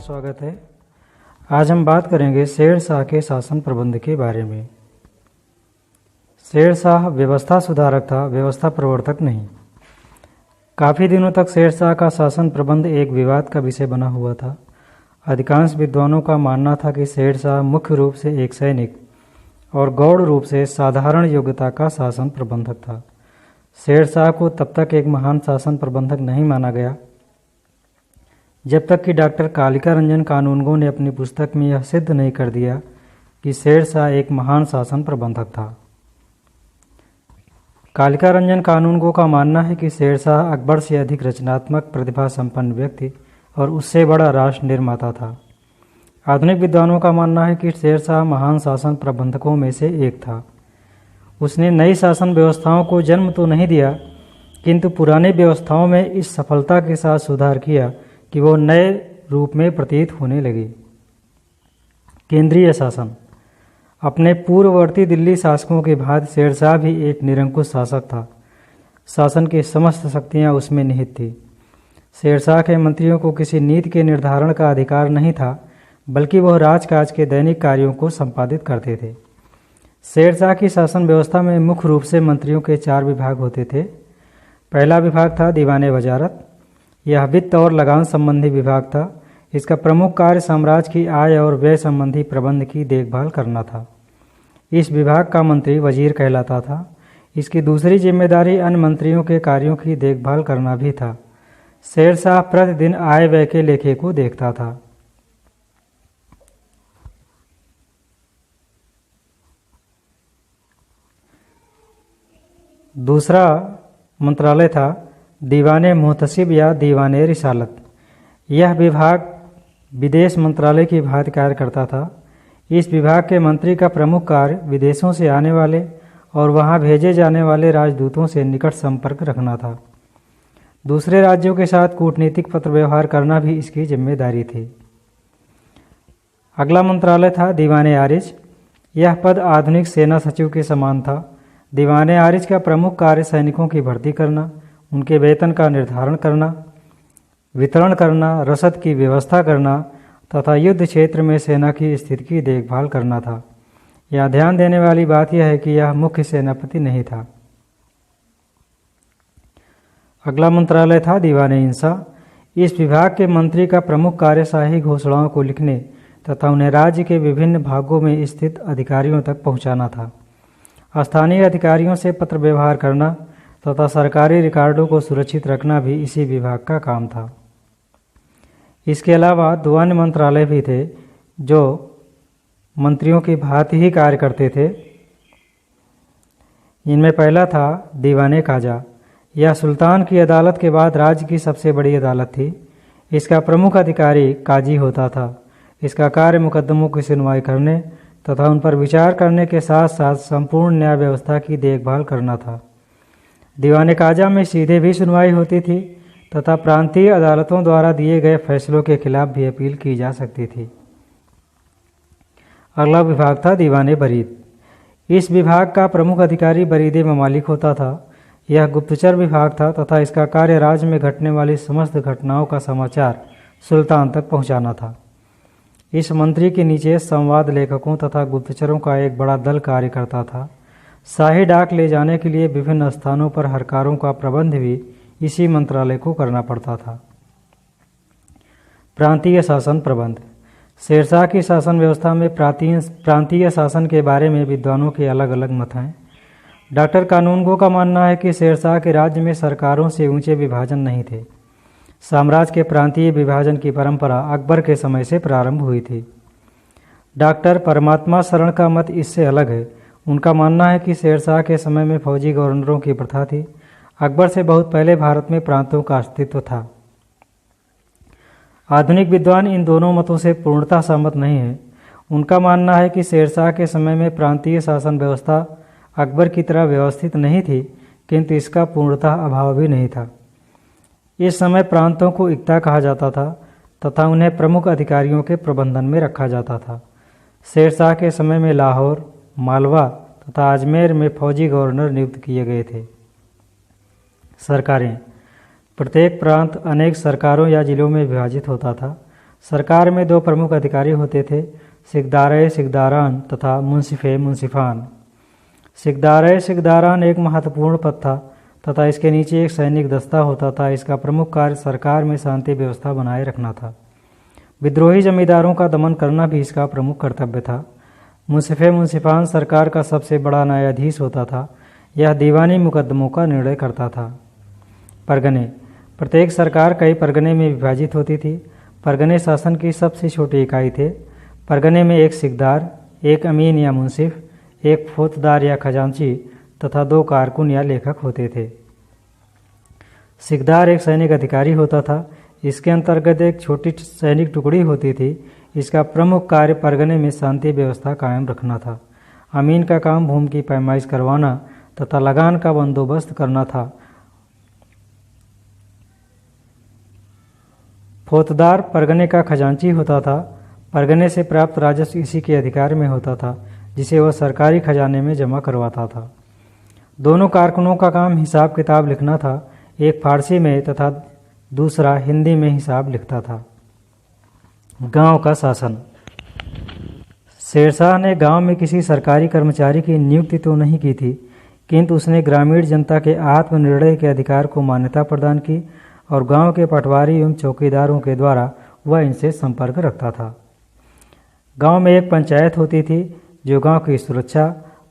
स्वागत है। आज हम बात करेंगे शेर शाह के शासन प्रबंध के बारे में। शेर शाह व्यवस्था सुधारक था, व्यवस्था प्रवर्तक नहीं। काफ़ी दिनों तक शेर शाह का शासन प्रबंध एक विवाद का विषय बना हुआ था। अधिकांश विद्वानों का मानना था कि शेर शाह मुख्य रूप से एक सैनिक और गौड़ रूप से साधारण योग्यता का शासन प्रबंधक था। शेर शाह को तब तक एक महान शासन प्रबंधक नहीं माना गया जब तक कि डॉक्टर कालिका रंजन कानूनगो ने अपनी पुस्तक में यह सिद्ध नहीं कर दिया कि शेर शाह एक महान शासन प्रबंधक था। कालिका रंजन कानूनगो का मानना है कि शेर शाह अकबर से अधिक रचनात्मक प्रतिभा संपन्न व्यक्ति और उससे बड़ा राष्ट्र निर्माता था। आधुनिक विद्वानों का मानना है कि शेर शाह महान शासन प्रबंधकों में से एक था। उसने नई शासन व्यवस्थाओं को जन्म तो नहीं दिया, किंतु पुरानी व्यवस्थाओं में इस सफलता के साथ सुधार किया कि वो नए रूप में प्रतीत होने लगी। केंद्रीय शासन। अपने पूर्ववर्ती दिल्ली शासकों के बाद शेर शाह भी एक निरंकुश शासक था। शासन की समस्त शक्तियां उसमें निहित थी। शेर शाह के मंत्रियों को किसी नीति के निर्धारण का अधिकार नहीं था, बल्कि वह राजकाज के दैनिक कार्यों को संपादित करते थे। शेर शाह की शासन व्यवस्था में मुख्य रूप से मंत्रियों के 4 विभाग होते थे। पहला विभाग था दीवाने वजारत। यह वित्त और लगान संबंधी विभाग था। इसका प्रमुख कार्य साम्राज्य की आय और व्यय संबंधी प्रबंध की देखभाल करना था। इस विभाग का मंत्री वजीर कहलाता था। इसकी दूसरी जिम्मेदारी अन्य मंत्रियों के कार्यों की देखभाल करना भी था। शेर शाह प्रतिदिन आय व्यय के लेखे को देखता था। दूसरा मंत्रालय था दीवाने मुहतसिब या दीवाने रिसालत। यह विभाग विदेश मंत्रालय की भांति कार्य करता था। इस विभाग के मंत्री का प्रमुख कार्य विदेशों से आने वाले और वहां भेजे जाने वाले राजदूतों से निकट संपर्क रखना था। दूसरे राज्यों के साथ कूटनीतिक पत्र व्यवहार करना भी इसकी जिम्मेदारी थी। अगला मंत्रालय था दीवाने आरिज। यह पद आधुनिक सेना सचिव के समान था। दीवाने आरिज का प्रमुख कार्य सैनिकों की भर्ती करना, उनके वेतन का निर्धारण करना, वितरण करना, रसद की व्यवस्था करना तथा युद्ध क्षेत्र में सेना की स्थिति की देखभाल करना था। यह ध्यान देने वाली बात यह है कि यह मुख्य सेनापति नहीं था। अगला मंत्रालय था दीवाने इंसा। इस विभाग के मंत्री का प्रमुख कार्य शाही घोषणाओं को लिखने तथा उन्हें राज्य के विभिन्न भागों में स्थित अधिकारियों तक पहुंचाना था। स्थानीय अधिकारियों से पत्र व्यवहार करना तथा सरकारी रिकॉर्डों को सुरक्षित रखना भी इसी विभाग का काम था। इसके अलावा 2 अन्य मंत्रालय भी थे जो मंत्रियों की भांति ही कार्य करते थे। इनमें पहला था दीवाने काजा। यह सुल्तान की अदालत के बाद राज्य की सबसे बड़ी अदालत थी। इसका प्रमुख अधिकारी काजी होता था। इसका कार्य मुकदमों की सुनवाई करने तथा उन पर विचार करने के साथ साथ संपूर्ण न्याय व्यवस्था की देखभाल करना था। दीवाने काजा में सीधे भी सुनवाई होती थी तथा प्रांतीय अदालतों द्वारा दिए गए फैसलों के खिलाफ भी अपील की जा सकती थी। अगला विभाग था दीवाने बरीद। इस विभाग का प्रमुख अधिकारी बरीदे ममालिक होता था। यह गुप्तचर विभाग था तथा इसका कार्य राज्य में घटने वाली समस्त घटनाओं का समाचार सुल्तान तक पहुंचाना था। इस मंत्री के नीचे संवाद लेखकों तथा गुप्तचरों का एक बड़ा दल कार्य करता था। शाही डाक ले जाने के लिए विभिन्न स्थानों पर हरकारों का प्रबंध भी इसी मंत्रालय को करना पड़ता था। प्रांतीय शासन प्रबंध। शेर शाह की शासन व्यवस्था में प्रांतीय शासन के बारे में विद्वानों के अलग अलग मत हैं। डॉक्टर कानूनगो का मानना है कि शेर शाह के राज्य में सरकारों से ऊंचे विभाजन नहीं थे। साम्राज्य के प्रांतीय विभाजन की परंपरा अकबर के समय से प्रारंभ हुई थी। डॉक्टर परमात्मा शरण का मत इससे अलग है। उनका मानना है कि शेर शाह के समय में फौजी गवर्नरों की प्रथा थी। अकबर से बहुत पहले भारत में प्रांतों का अस्तित्व था। आधुनिक विद्वान इन दोनों मतों से पूर्णतः सहमत नहीं है। उनका मानना है कि शेर शाह के समय में प्रांतीय शासन व्यवस्था अकबर की तरह व्यवस्थित नहीं थी, किंतु इसका पूर्णतः अभाव भी नहीं था। इस समय प्रांतों को इक्ता कहा जाता था तथा उन्हें प्रमुख अधिकारियों के प्रबंधन में रखा जाता था। शेर शाह के समय में लाहौर, मालवा तथा अजमेर में फौजी गवर्नर नियुक्त किए गए थे। सरकारें। प्रत्येक प्रांत अनेक सरकारों या जिलों में विभाजित होता था। सरकार में दो प्रमुख अधिकारी होते थे, सिकदार सिकदारान तथा मुंसिफ मुंसिफान। सिकदार सिकदारान एक महत्वपूर्ण पद था तथा इसके नीचे एक सैनिक दस्ता होता था। इसका प्रमुख कार्य सरकार में शांति व्यवस्था बनाए रखना था। विद्रोही जमींदारों का दमन करना भी इसका प्रमुख कर्तव्य था। मुंसिफ मुंसिफान सरकार का सबसे बड़ा न्यायाधीश होता था। यह दीवानी मुकदमों का निर्णय करता था। परगने, प्रत्येक सरकार कई परगने में विभाजित होती थी। परगने शासन की सबसे छोटी इकाई थे। परगने में एक सिकदार, एक अमीन या मुंसिफ, एक फौजदार या खजांची तथा दो कारकुन या लेखक होते थे। सिकदार एक सैनिक अधिकारी होता था। इसके अंतर्गत एक छोटी सैनिक टुकड़ी होती थी। इसका प्रमुख कार्य परगने में शांति व्यवस्था कायम रखना था। अमीन का काम भूमि की पैमाइश करवाना तथा लगान का बंदोबस्त करना था। फौजदार परगने का खजांची होता था। परगने से प्राप्त राजस्व इसी के अधिकार में होता था, जिसे वह सरकारी खजाने में जमा करवाता था। दोनों कारकुनों का काम हिसाब किताब लिखना था। एक फारसी में तथा दूसरा हिंदी में हिसाब लिखता था। गांव का शासन। शेरशाह ने गांव में किसी सरकारी कर्मचारी की नियुक्ति तो नहीं की थी, किंतु उसने ग्रामीण जनता के आत्मनिर्णय के अधिकार को मान्यता प्रदान की और गांव के पटवारी एवं चौकीदारों के द्वारा वह इनसे संपर्क रखता था। गांव में एक पंचायत होती थी जो गांव की सुरक्षा,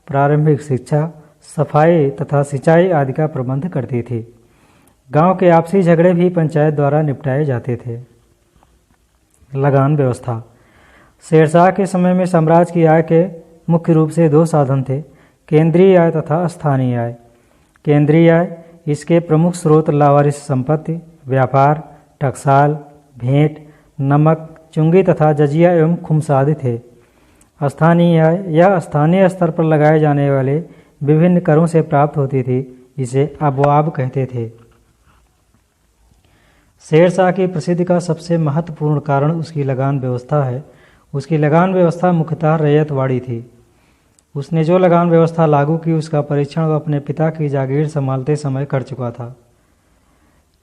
प्रारंभिक शिक्षा, सफाई तथा सिंचाई आदि का प्रबंध करती थी। गांव के आपसी झगड़े भी पंचायत द्वारा निपटाए जाते थे। लगान व्यवस्था। शेरशाह के समय में साम्राज्य की आय के मुख्य रूप से दो साधन थे, केंद्रीय आय तथा स्थानीय आय। केंद्रीय आय, इसके प्रमुख स्रोत लावारिस संपत्ति, व्यापार, टकसाल, भेंट, नमक, चुंगी तथा जजिया एवं खुमसादी थे। स्थानीय आय, यह स्थानीय स्तर पर लगाए जाने वाले विभिन्न करों से प्राप्त होती थी, जिसे अबवाब कहते थे। शेरशाह की प्रसिद्धि का सबसे महत्वपूर्ण कारण उसकी लगान व्यवस्था है। उसकी लगान व्यवस्था मुख्यतः रैयतवाड़ी थी। उसने जो लगान व्यवस्था लागू की उसका परीक्षण वह अपने पिता की जागीर संभालते समय कर चुका था।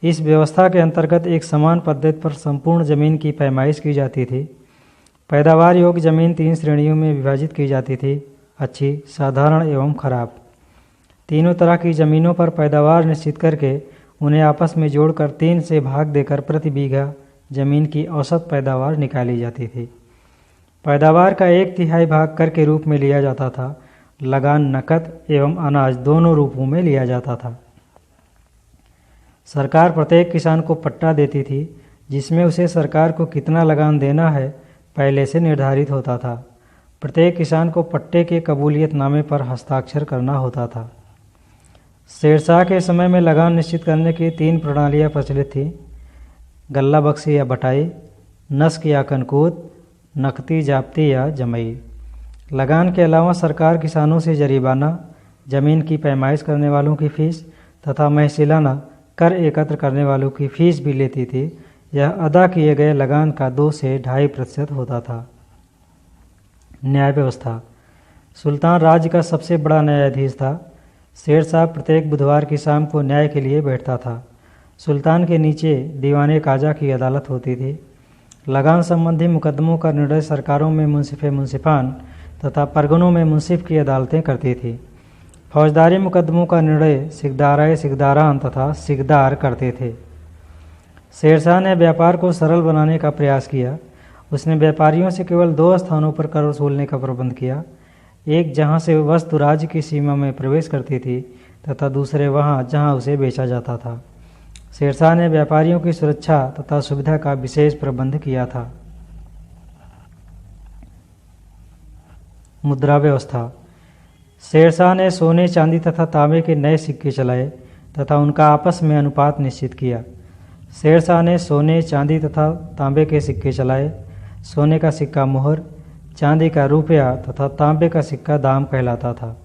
इस व्यवस्था के अंतर्गत एक समान पद्धति पर संपूर्ण जमीन की पैमाइश की जाती थी। पैदावार योग्य जमीन 3 श्रेणियों में विभाजित की जाती थी, अच्छी, साधारण एवं खराब। तीनों तरह की जमीनों पर पैदावार निश्चित करके उन्हें आपस में जोड़कर 3 से भाग देकर प्रति बीघा जमीन की औसत पैदावार निकाली जाती थी। पैदावार का 1/3 भाग कर के रूप में लिया जाता था। लगान नकद एवं अनाज दोनों रूपों में लिया जाता था। सरकार प्रत्येक किसान को पट्टा देती थी, जिसमें उसे सरकार को कितना लगान देना है पहले से निर्धारित होता था। प्रत्येक किसान को पट्टे के कबूलियतनामे पर हस्ताक्षर करना होता था। शेरशाह के समय में लगान निश्चित करने की 3 प्रणालियाँ प्रचलित थीं, गल्ला बख्शी या बटाई, नस्क या कनकूद, नकती जाप्ती या जमई। लगान के अलावा सरकार किसानों से जरीबाना, जमीन की पैमाइश करने वालों की फीस तथा महसिलाना कर एकत्र करने वालों की फीस भी लेती थी। यह अदा किए गए लगान का 2 से 2.5% होता था। न्याय व्यवस्था। सुल्तान राज्य का सबसे बड़ा न्यायाधीश था। शेरशाह प्रत्येक बुधवार की शाम को न्याय के लिए बैठता था। सुल्तान के नीचे दीवाने काजा की अदालत होती थी। लगान संबंधी मुकदमों का निर्णय सरकारों में मुंसिफ मुंसिफान तथा परगनों में मुंसिफ की अदालतें करती थी। फौजदारी मुकदमों का निर्णय सिकदार सिकदारान तथा सिकदार करते थे। शेरशाह ने व्यापार को सरल बनाने का प्रयास किया। उसने व्यापारियों से केवल 2 स्थानों पर कर वसूलने का प्रबंध किया, एक जहां से वस्तु राज्य की सीमा में प्रवेश करती थी तथा दूसरे वहां जहां उसे बेचा जाता था। शेरशाह ने व्यापारियों की सुरक्षा तथा सुविधा का विशेष प्रबंध किया था। मुद्रा व्यवस्था। शेरशाह ने सोने, चांदी तथा तांबे के नए सिक्के चलाए तथा उनका आपस में अनुपात निश्चित किया। शेरशाह ने सोने, चांदी तथा तांबे के सिक्के चलाए। सोने का सिक्का मोहर, चांदी का रुपया तथा तांबे का सिक्का दाम कहलाता था।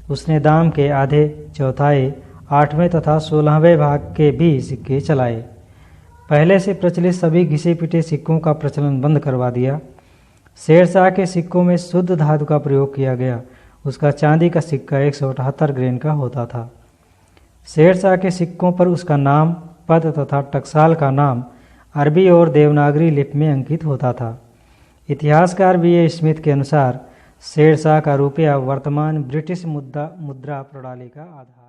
उसने दाम के आधे, चौथाई, 8वें तथा 16वें भाग के भी सिक्के चलाए। पहले से प्रचलित सभी घिसे पिटे सिक्कों का प्रचलन बंद करवा दिया। शेरशाह के सिक्कों में शुद्ध धातु का प्रयोग किया गया। उसका चांदी का सिक्का 178 ग्रेन का होता था। शेरशाह के सिक्कों पर उसका नाम, पद तथा टकसाल का नाम अरबी और देवनागरी लिपि में अंकित होता था। इतिहासकार B.A. स्मिथ के अनुसार शेरशाह का रुपया वर्तमान ब्रिटिश मुद्रा प्रणाली का आधार